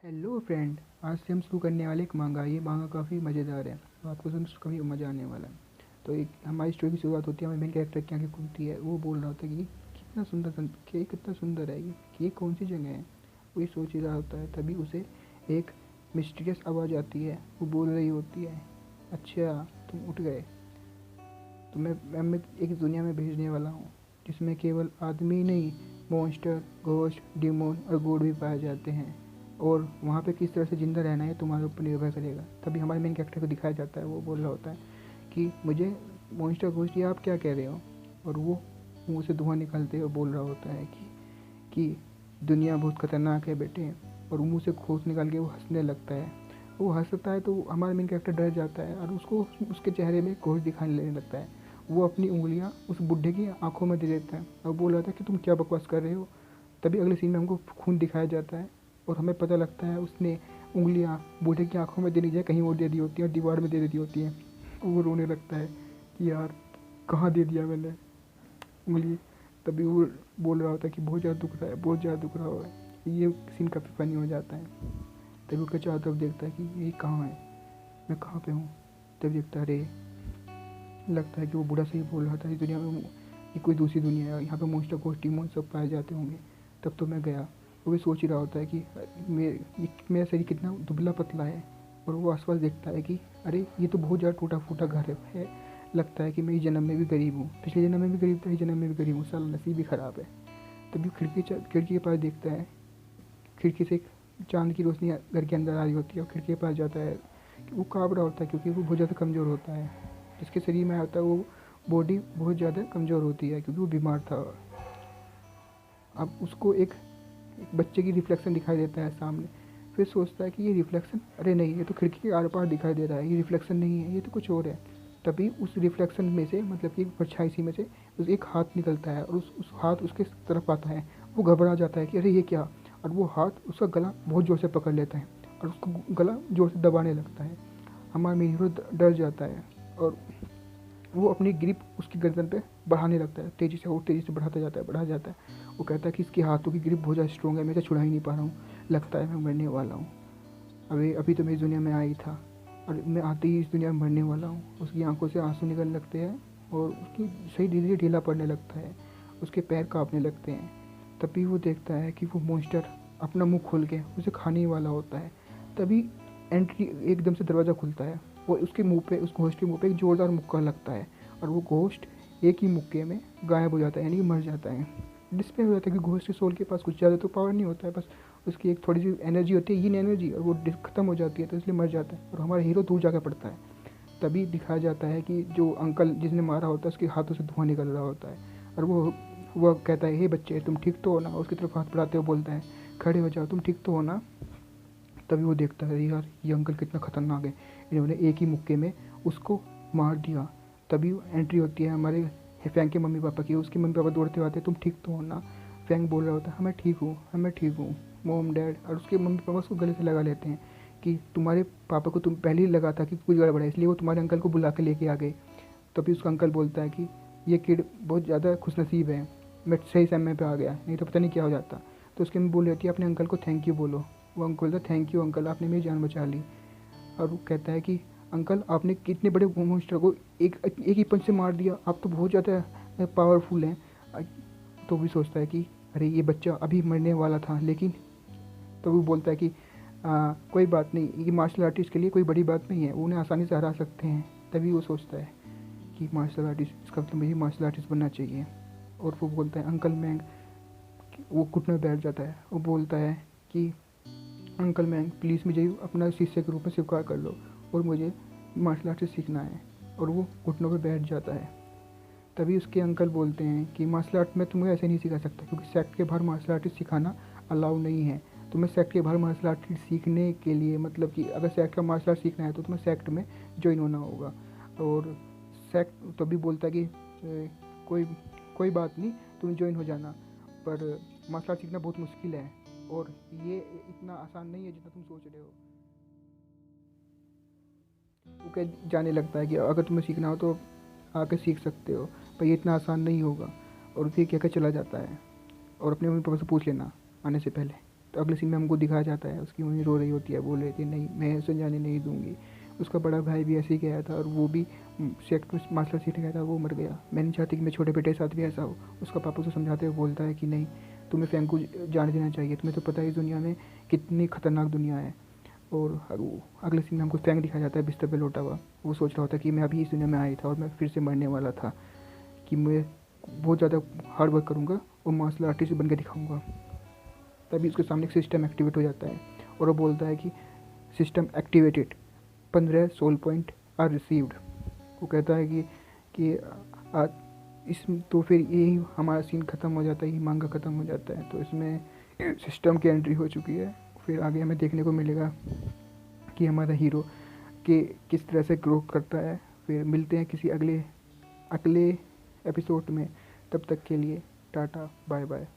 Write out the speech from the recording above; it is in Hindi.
Hello friend. आज से हम शुरू करने वाले एक मांगा। ये मांगा काफ़ी मज़ेदार है, तो आपको सुन काफ़ी मज़ा आने वाला है। तो एक हमारी स्टोरी की शुरुआत होती है, हमारे मेन कैरेक्टर की आंखें खुलती है। वो बोल रहा होता है कि कितना सुंदर है ये, कि ये कौन सी जगह है। वो ये सोच ही रहा होता है, तभी उसे एक मिस्टीरियस आवाज़ आती है। वो बोल रही होती है, अच्छा तुम उठ गए, तो मैं एक दुनिया में भेजने वाला हूँ जिसमें केवल आदमी ही नहीं, मॉन्स्टर, घोस्ट, डिमोन और गॉड भी पाए जाते हैं। और वहाँ पे किस तरह से ज़िंदा रहना है तुम्हारे ऊपर निर्भर करेगा। तभी हमारे मेन कैरेक्टर को दिखाया जाता है। वो बोल रहा होता है कि मुझे मॉन्स्टर, घोस्ट, ये आप क्या कह रहे हो। और वो मुँह से धुआं निकालते हुए बोल रहा होता है कि दुनिया बहुत खतरनाक है बेटे। और मुँह से खोस निकाल के वो हंसने लगता है। वो हंसता है तो हमारा मेन कैरेक्टर डर जाता है और उसको उसके चेहरे में घोष दिखाने लगने लगता है। वो अपनी उंगलियां उस बुढ़े की आंखों में दे देता है और बोल रहा था कि तुम क्या बकवास कर रहे हो। तभी अगले सीन में हमको खून दिखाया जाता है और हमें पता लगता है उसने उंगलियां बूढ़े की आंखों में देने जाए कहीं और दे दी होती हैं और दीवार में दे दी होती हैं। वो रोने लगता है कि यार कहाँ दे दिया मैंने उंगली। तभी वो बोल रहा होता है कि बहुत ज़्यादा दुख रहा है, बहुत ज़्यादा दुख रहा है। ये सीन काफ़ी फनी हो जाता है। तभी उसके चारों तरफ देखता है कि ये कहाँ है, मैं कहाँ पे हूँ। तभी देखता है, अरे लगता है कि वो बूढ़ा सही बोल रहा था, इस दुनिया में ये कोई दूसरी दुनिया है, यहाँ पे मॉन्स्टर, घोस्ट, डिमोन सब पाए जाते होंगे। तब तो मैं गया। वो भी सोच ही रहा होता है कि मेरा शरीर कितना दुबला पतला है। और वो आसपास देखता है कि अरे ये तो बहुत ज़्यादा टूटा फूटा घर है। लगता है कि मैं इस जन्म में भी गरीब हूँ, पिछले जन्म में भी गरीब था, इस जन्म में भी गरीब हूँ, साला नसीब ही ख़राब है। तभी खिड़की के पास देखता है। खिड़की से एक चाँद की रोशनी घर के अंदर आ रही होती है और खिड़की के पास जाता है। वो काँप रहा होता है क्योंकि वो बहुत ज़्यादा कमज़ोर होता है। जिसके शरीर में आता है वो बॉडी बहुत ज़्यादा कमज़ोर होती है क्योंकि वो बीमार था। अब उसको एक बच्चे की रिफ्लेक्शन दिखाई देता है सामने। फिर सोचता है कि ये रिफ्लेक्शन, अरे नहीं, ये तो खिड़की के आर पार दिखाई दे रहा है, ये रिफ्लेक्शन नहीं है, ये तो कुछ और है। तभी उस रिफ्लेक्शन में से, मतलब कि परछाई सी में से एक हाथ निकलता है और उस हाथ उसके तरफ आता है। वो घबरा जाता है कि अरे ये क्या। और वो हाथ उसका गला बहुत ज़ोर से पकड़ लेता है और उसको गला ज़ोर से दबाने लगता है। हमारा मेन हीरो डर जाता है और वो अपनी ग्रिप उसकी गर्दन पे बढ़ाने लगता है, तेज़ी से, और तेज़ी से बढ़ा जाता है। वो कहता है कि इसके हाथों की ग्रिप बहुत ज़्यादा स्ट्रॉन्ग है, मैं इसे छुड़ा ही नहीं पा रहा हूँ, लगता है मैं मरने वाला हूँ। अभी अभी तो मैं इस दुनिया में आया ही था और मैं आते ही इस दुनिया में मरने वाला हूँ। उसकी आंखों से आंसू निकलने लगते हैं और उसकी सही धीरे धीरे ढीला पड़ने लगता है, उसके पैर काँपने लगते हैं। तभी वो देखता है कि वो मॉन्स्टर अपना मुँह खोल के उसे खाने ही वाला होता है। तभी एंट्री एकदम से दरवाज़ा खुलता है। वो उसके मुंह पे, उस घोस्ट के मुंह पे एक जोरदार मुक्का लगता है और वो घोस्ट एक ही मुक्के में गायब हो जाता है, यानी कि मर जाता है। डिस्प्ले हो जाता है कि घोस्ट के सोल के पास कुछ ज़्यादा तो पावर नहीं होता है, बस उसकी एक थोड़ी सी एनर्जी होती है, यीन एनर्जी, और वो ख़त्म हो जाती है तो इसलिए मर जाता है और हमारा हीरो दूर जाकर पड़ता है। तभी दिखाया जाता है कि जो अंकल जिसने मारा होता है उसके हाथों से धुआं निकल रहा होता है और वो कहता है, हे बच्चे तुम ठीक तो हो ना। उसकी तरफ हाथ बढ़ाते हुए बोलता है, खड़े हो जाओ, तुम ठीक तो हो ना। तभी वो देखता है, यार ये अंकल कितना खतरनाक है, इन्होंने एक ही मुक्के में उसको मार दिया। तभी एंट्री होती है हमारे फैंक के मम्मी पापा की। उसके मम्मी पापा दौड़ते हुए आते हैं, तुम ठीक तो हो ना। फैंक बोल रहा होता है, हाँ मैं ठीक हूँ, हाँ मैं ठीक हूँ मोम डैड। और उसके मम्मी पापा उसको गले से लगा लेते हैं कि तुम्हारे पापा को तुम पहले ही लगा था कि कुछ गड़बड़ है, इसलिए वो तुम्हारे अंकल को बुला के लेके आ गए। तभी उसका अंकल बोलता है कि ये किड बहुत ज़्यादा खुशनसीब है, मैं सही समय पे आ गया, नहीं तो पता नहीं क्या हो जाता। तो उसकी मम्मी बोल रही होती है, अपने अंकल को थैंक यू बोलो। वो अंकल बोलता है, थैंक यू अंकल, आपने मेरी जान बचा ली। और वो कहता है कि अंकल आपने कितने बड़े मॉन्स्टर को एक ही पंच से मार दिया, आप तो बहुत ज़्यादा पावरफुल हैं। तो भी सोचता है कि अरे ये बच्चा अभी मरने वाला था, लेकिन तो वो बोलता है कि कोई बात नहीं, ये मार्शल आर्टिस्ट के लिए कोई बड़ी बात नहीं है, वो उन्हें आसानी से हरा सकते हैं। तभी वो सोचता है कि मार्शल आर्टिस्ट, इसका मतलब मुझे मार्शल आर्टिस्ट बनना चाहिए। और वो बोलता है, अंकल मैं, वो घुटने बैठ जाता है। वो बोलता है कि अंकल मैंग प्लीज़ मुझे अपना शिष्य के रूप में स्वीकार कर लो और मुझे मार्शल आर्ट सीखना है। और वो घुटनों पर बैठ जाता है। तभी उसके अंकल बोलते हैं कि मार्शल आर्ट में तुम्हें ऐसे नहीं सिखा सकता क्योंकि सेक्ट के बाहर मार्शल आर्ट सिखाना अलाउ नहीं है। तुम्हें सेक्ट के बाहर मार्शल आर्ट सीखने के लिए, मतलब कि अगर सेक्ट का मार्शल आर्ट सीखना है तो तुम्हें सेक्ट में ज्वाइन होना होगा। और सेक्ट तभी बोलता है कि कोई कोई बात नहीं, तुम ज्वाइन हो जाना, पर मार्शल आर्ट सीखना बहुत मुश्किल है और ये इतना आसान नहीं है जितना तुम सोच रहे हो। वो कह जाने लगता है कि अगर तुम्हें सीखना हो तो आके सीख सकते हो, पर ये इतना आसान नहीं होगा। और फिर कहकर चला जाता है और अपने मम्मी पापा से पूछ लेना आने से पहले। तो अगले सीन में हमको दिखाया जाता है उसकी मम्मी रो रही होती है, बोल रही थी नहीं मैं ऐसे जाने नहीं दूँगी। उसका बड़ा भाई भी ऐसे ही गया था और वो भी सेक्ट मार्शल सीखने गया था, वो मर गया। मैं नहीं चाहती कि मेरे छोटे बेटे के साथ भी ऐसा हो। उसका पापा उसे समझाते हुए बोलता है कि नहीं, तुम्हें फैंग को जाने देना चाहिए, तुम्हें तो पता है इस दुनिया में कितनी खतरनाक दुनिया है। और अगले सीन में हमको फैंग दिखाया जाता है बिस्तर पे लोटा हुआ। वो सोच रहा होता है कि मैं अभी इस दुनिया में आया था और मैं फिर से मरने वाला था, कि मैं बहुत ज़्यादा हार्ड वर्क करूँगा और मार्शल आर्टिस्ट बन के दिखाऊँगा। तभी उसके सामने एक सिस्टम एक्टिवेट हो जाता है और वो बोलता है कि system activated, 15 soul point are received. वो कहता है कि आ, इस तो फिर यही हमारा सीन ख़त्म हो जाता है, यही मांगा ख़त्म हो जाता है। तो इसमें सिस्टम की एंट्री हो चुकी है। फिर आगे हमें देखने को मिलेगा कि हमारा हीरो कि किस तरह से ग्रो करता है। फिर मिलते हैं किसी अगले अगले एपिसोड में। तब तक के लिए टाटा बाय बाय।